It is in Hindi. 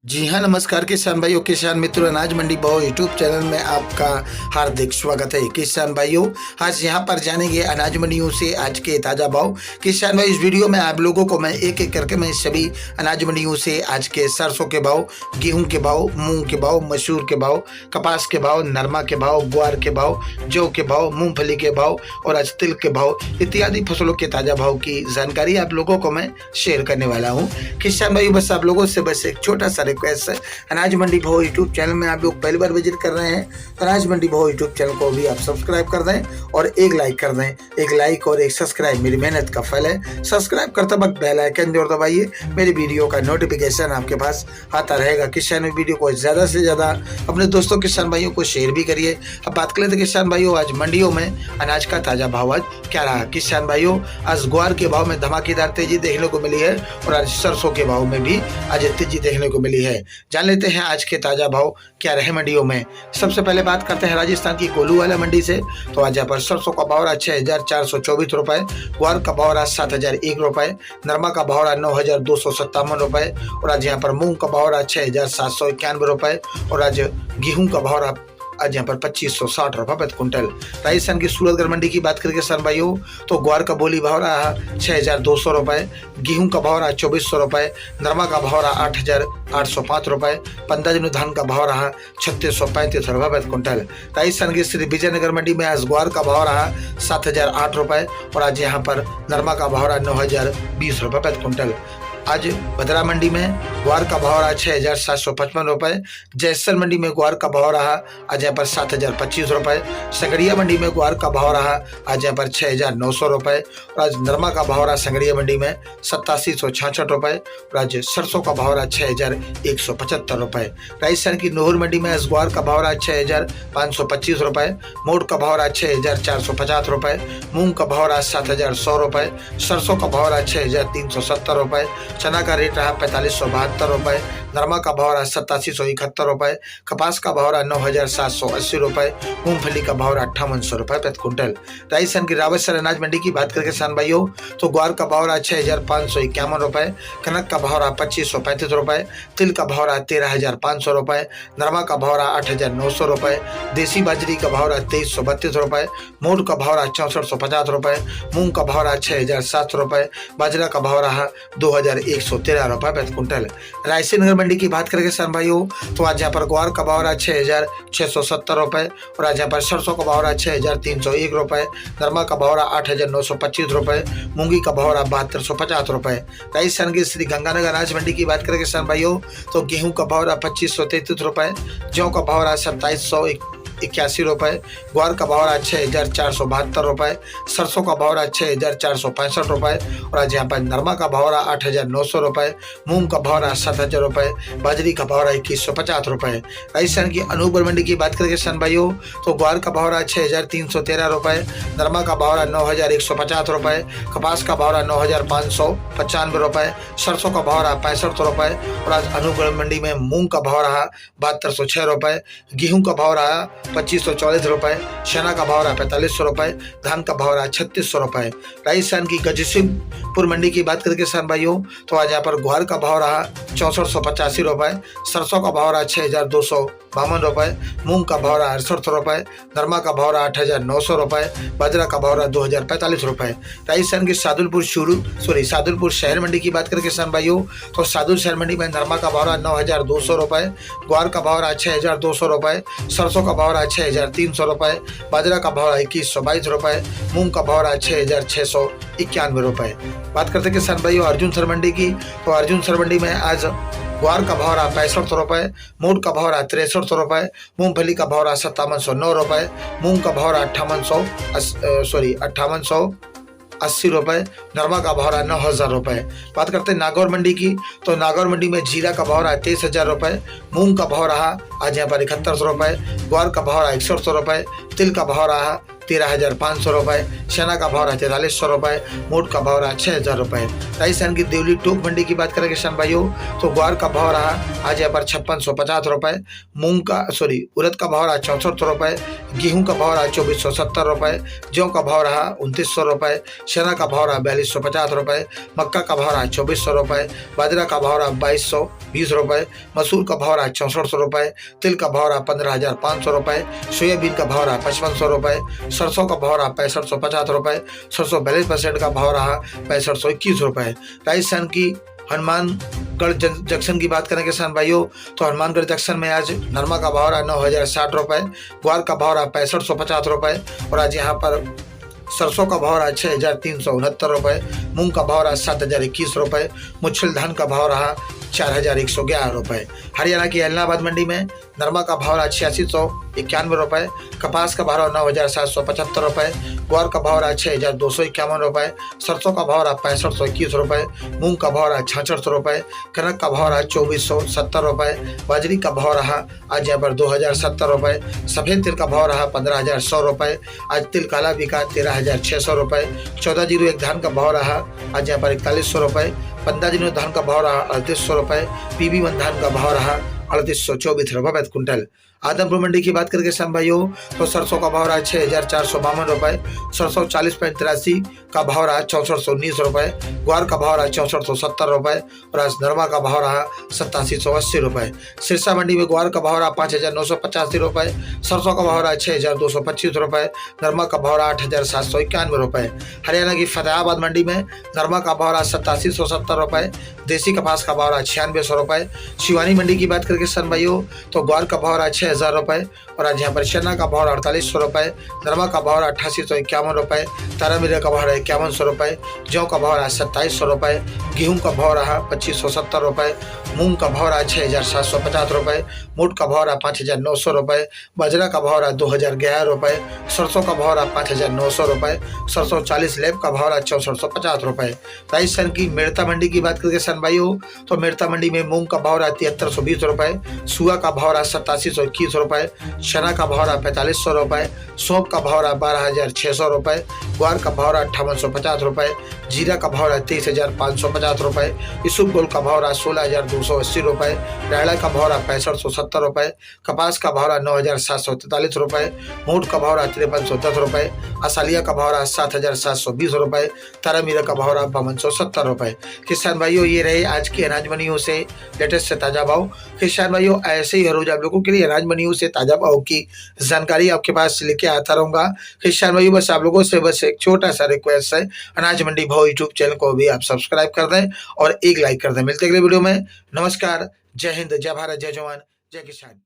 जी हाँ, नमस्कार किसान भाइयों, किसान मित्रों, अनाज मंडी भाव यूट्यूब चैनल में आपका हार्दिक स्वागत है। किसान भाइयों, आज यहाँ पर जानेंगे अनाज मंडियों से आज के ताज़ा भाव। किसान भाई, इस वीडियो में आप लोगों को मैं एक एक करके मैं सभी अनाज मंडियों से आज के सरसों के भाव, गेहूं के भाव, मूंग के भाव, मसूर के भाव, कपास के भाव, नरमा के भाव, ग्वार के भाव, जौ के भाव, मूंगफली के भाव और आज तिल के भाव इत्यादि फसलों के ताज़ा भाव की जानकारी आप लोगों को मैं शेयर करने वाला हूँ। किसान भाई, बस आप लोगों से बस एक छोटा सा रिक्वेस्ट है, अनाज मंडी भाव यूट्यूब चैनल में आप लोग पहली बार विजिट कर रहे हैं तो अनाज मंडी भाव यूट्यूब चैनल को भी आप सब्सक्राइब कर दें और एक लाइक कर दें। एक लाइक और एक सब्सक्राइब मेरी मेहनत का फल है। सब्सक्राइब करते वक्त बेल आइकन जरूर दबाइए, मेरी वीडियो का नोटिफिकेशन आपके पास आता रहेगा। किसान वीडियो को ज़्यादा से ज़्यादा अपने दोस्तों किसान भाइयों को शेयर भी करिए। अब बात करें तो किसान भाइयों, आज मंडियों में अनाज का ताज़ा भाव आज क्या रहा। किसान भाइयों, आज ग्वार के भाव में धमाकेदार तेजी देखने को मिली है और आज सरसों के भाव में भी आज तेजी देखने को मिली है। जान लेते हैं आज के ताजा भाव क्या रहे मंडियों में। सबसे पहले बात करते हैं राजस्थान की कोलूवाला मंडी से। तो आज यहाँ पर सरसों का भाव रहा 6,424 रुपए, ग्वार का भाव रहा 7,001 रुपए, नरमा का भाव रहा 9,257 रुपए और आज यहाँ पर मूंग का भाव रहा 6,791 रुपए और आज गेहूं का भाव रहा आज यहाँ पर 2,560 रुपये प्रति क्विंटल। राजस्थान की सूरतगढ़ मंडी की बात करके किसान भाइयों, तो ग्वार का बोली भाव रहा 6,200 रुपये, गेहूं का भाव रहा 2,400 रुपये, नरमा का भाव रहा 8,805 रुपये, 15 दिन धान का भाव रहा 3,635 रुपये प्रति क्विंटल। राजस्थान की श्री विजयनगर मंडी में आज ग्वार का भाव रहा 7,008 रुपये और आज यहाँ पर नरमा का भाव रहा 9,020 रुपये प्रति क्विंटल। आज भद्रा मंडी में ग्वार का भाव रहा 6,755 रुपये, जैसर मंडी में ग्वार का भाव रहा आज यहाँ पर 7,025 रुपये, संगड़िया मंडी में ग्वार का भाव रहा आज यहाँ पर 6,900 रुपये और आज नरमा का भाव रहा संगड़िया मंडी में 8766 रुपये और आज सरसों का भाव रहा 6,175 रुपये। राजस्थान की नोहर मंडी में आज ग्वार का भाव रहा 6,525 रुपये, मोट का भाव रहा 6,450 रुपये, मूंग का भाव रहा 7,100 रुपये, सरसों का भाव रहा 6,370 रुपये, चना का रेट रहा 4,572 रुपये, नरमा का भाव रहा 8,771 रुपये, कपास का भाव रहा 9,780 रुपये, मूंगफली का भाव रहा 5,800 रुपये प्रति क्विंटल। राजस्थान की रावतसर अनाज मंडी की बात करके किसान भाइयों, तो ग्वार का भाव रहा 6,551 रुपये, कनक का भाव रहा 2,535 रुपये, तिल का भाव रहा 13,500 रुपये, नरमा का भाव रहा 8,900 रुपये, देसी बाजरी का भाव रहा 2,332 रुपये, मोट का भाव रहा 6,450 रुपये, मूंग का भाव रहा 6,700 रुपये, बाजरा का भाव रहा 2,113 रुपये प्रति क्विंटल। रायसेन मंडी की बात करें किसान भाइयों, तो आज यहाँ पर ग्वार का भाव रहा 6,670 रुपये और आज यहाँ पर सरसों का भाव रहा 6,301 रुपये, नरमा का भाव रहा 8,925 रुपये, मूंगी का भाव रहा 7,250 रुपये। राजस्थान की श्री गंगानगर अनाज मंडी की बात करें किसान भाइयों, तो गेहूं का भाव रहा 2,533 रुपये, जौ का भाव रहा 2,781 रुपये, ग्वार का भाव रहा 6,472 रुपये, सरसों का भाव रहा 6,465 रुपये और आज यहाँ पर नरमा का भाव रहा 8,900 रुपये, मूंग का भाव रहा 7,000 रुपये, बाजरी का भाव रहा 2,150 रुपये। राजस्थान की अनूपगढ़ मंडी की बात करें किसान भाइयों, तो ग्वार का भाव रहा 6,313 रुपये, नरमा का भाव रहा 9,150 रुपये, कपास का भाव रहा 9,595 रुपये, सरसों का भाव रहा 65 रुपये और आज अनूपगढ़ मंडी में मूंग का भाव रहा 7,206 रुपये, गेहूं का भाव रहा 2,540 रुपये, चना का भाव रहा 4,500 रुपये, धान का भाव रहा 3,600 रुपये। राजस्थान की गजसिंहपुर मंडी की बात करें किसान भाइयों, तो आज यहाँ पर ग्वार का भाव रहा 6,485 रुपये, सरसों का भाव रहा 6,252 रुपये, मूंग का भाव रहा 68 रुपये, नरमा का भाव रहा 8,900 रुपये, बाजरा का भाव रहा 2,045 रुपये। राजस्थान की सादुलपुर शहर मंडी की बात करें किसान भाइयों, तो सादुल शहर मंडी में नरमा का भाव रहा 9,200 रुपये, ग्वार का भाव रहा 6,200 रुपये, सरसों का भाव रहा 6,300 रुपये, बाजरा का भाव रहा 2,122 रुपये, मूंग का भाव रहा 6,691 रुपये। बात करते किसान भाइयों अर्जुन सर मंडी की, तो अर्जुन सर मंडी में आज ग्वार का भाव रहा 65 रुपये, मोट का भाव रहा 63 रुपये, मूंगफली का भाव रहा 5,709 रुपये, मूंग का भाव रहा 5,880 रुपये, नरमा का भाव रहा 9,000 रुपये। बात करते हैं नागौर मंडी की, तो नागौर मंडी में जीरा का भाव रहा 23,000 रुपये, मूंग का भाव रहा आज यहाँ पर 71 रुपये, ग्वार का भाव रहा 61 रुपये, तिल का भाव रहा 13,500 रुपए, चना का भाव रहा 4300 रुपए, मोट का भाव रहा 6,000 रुपए। राजस्थान की देवली टोक मंडी की बात करें किसान भाइयों तो ग्वार का भाव रहा आज यहाँ पर 5650 रुपए, उड़द का भाव रहा 6400 रुपए, गेहूं का भाव रहा 2470 रुपए, जौ का भाव रहा 2900 रुपए, चना का भाव रहा 4250 रुपए, मक्का का भाव रहा 2400 रुपए, बाजरा का भाव रहा 2220 रुपए, मसूर का भाव रहा 6400 रुपए, तिल का भाव रहा 15,500 रुपए, सोयाबीन का भाव रहा 5500 रुपए, सरसों का भाव रहा 6550 रुपए, सरसों 42% का भाव रहा 6521 रुपए। राजस्थान की हनुमानगढ़ जंक्शन की बात करें किसान भाइयों तो हनुमानगढ़ जंक्शन में आज नरमा का भाव रहा 9,060 रुपए, ग्वार का भाव रहा 6550 रुपए और आज यहाँ पर सरसों का भाव रहा 6,369 रुपए, मूंग का भाव रहा 7,021 रुपए, मुच्छल धान का भाव रहा 4,111 रुपए। हरियाणा की इलाहाबाद मंडी में नरमा का भाव रहा 8691 रुपए, कपास का भाव रहा 9,775 रुपए, ग्वार का भाव रहा 6,251 रुपए, सरसों का भाव रहा 6521 रुपए, मूंग का भाव रहा 6600 रुपए, कनक का भाव रहा 2470 रुपए, बाजरी का भाव रहा आज यहाँ पर 2,070 रुपए, सफेद तिल का भाव रहा 15,100 रुपए, आज तिल काला बिका 13,600 रुपए, 1401 धान का भाव रहा आज यहाँ पर 4100 रुपए, 15 धान का भाव रहा 3800 रुपए, PB1 धान का भाव रहा 3824 रुपए प्रति क्विंटल। आदमपुर मंडी की बात करके किसान भाइयों तो सरसों का भाव रहा 6,452 रुपए, सरसों 40.83 का भाव रहा 6419 रुपए, ग्वार का भाव रहा 6470 रुपए और आज नरमा का भाव रहा 8780 रुपए। सिरसा मंडी में ग्वार का भाव रहा 5,985 रुपए, सरसों का भाव रहा 6,225 रुपए, नरमा का भाव रहा 8,791 रुपए। हरियाणा की फतेहाबाद मंडी में नरमा का भाव रहा 8770 रुपए, देसी कपास का भाव रहा 9600 रुपए। शिवानी मंडी की बात करके किसान भाइयों तो ग्वार का भाव रहा 6,000 रुपए और आज यहाँ पर चना का भाव 4800 रुपए, नरमा का भाव 8851 रुपए, तारामीरा का भाव 5100 रुपए, जौ का भाव 2700 रुपए, गेहूं का भाव रहा 2570 रुपए, मूंग का भाव रहा 6,750 रुपए, मोट का भाव रहा 5,900 रुपए, बाजरा का भाव रहा 2,011 रुपए, सरसों का भाव रहा 5,900 रुपए, सरसों 40 लेब का भाव रहा 6450 रुपए। राजस्थान की मेड़ता मंडी की बात करके किसान भाइयों तो मेड़ता मंडी में मूंग का भाव रहा 7320 रुपए, सुआ का भाव रहा 8721 रुपए, चना का भाव रहा 4500 रुपए, सौंफ का भाव रहा 12,600 रुपए, ग्वार का भाव रहा 5850 रुपए, जीरा का भाव रहा 23,550 रुपए, इसबगोल का भाव रहा 16,280 रुपए, रायला का भाव रहा 6570 रुपए, कपास का भाव रहा 9,743 रुपए, मोट का भाव रहा 5310 रुपए, असालिया का भाव रहा 7,720 रुपए, तारामीरा का भाव रहा 5270 रुपए। किसान भाइयों ये रहे आज की अनाज मंडियों से लेटेस्ट से ताजा भाव। किसान भाइयों ऐसे ही हर रोज आप लोगों के लिए अनाज मंडियों से ताजा भाव की जानकारी आपके पास लेके आता रहूंगा। किसान भाइयों बस आप लोगों से बस एक छोटा सा रिक्वेस्ट है, अनाज मंडी भाव यूट्यूब चैनल को भी आप सब्सक्राइब कर दें और एक लाइक कर दें। मिलते अगले वीडियो में। नमस्कार, जय हिंद, जय भारत, जय जवान, जय किसान।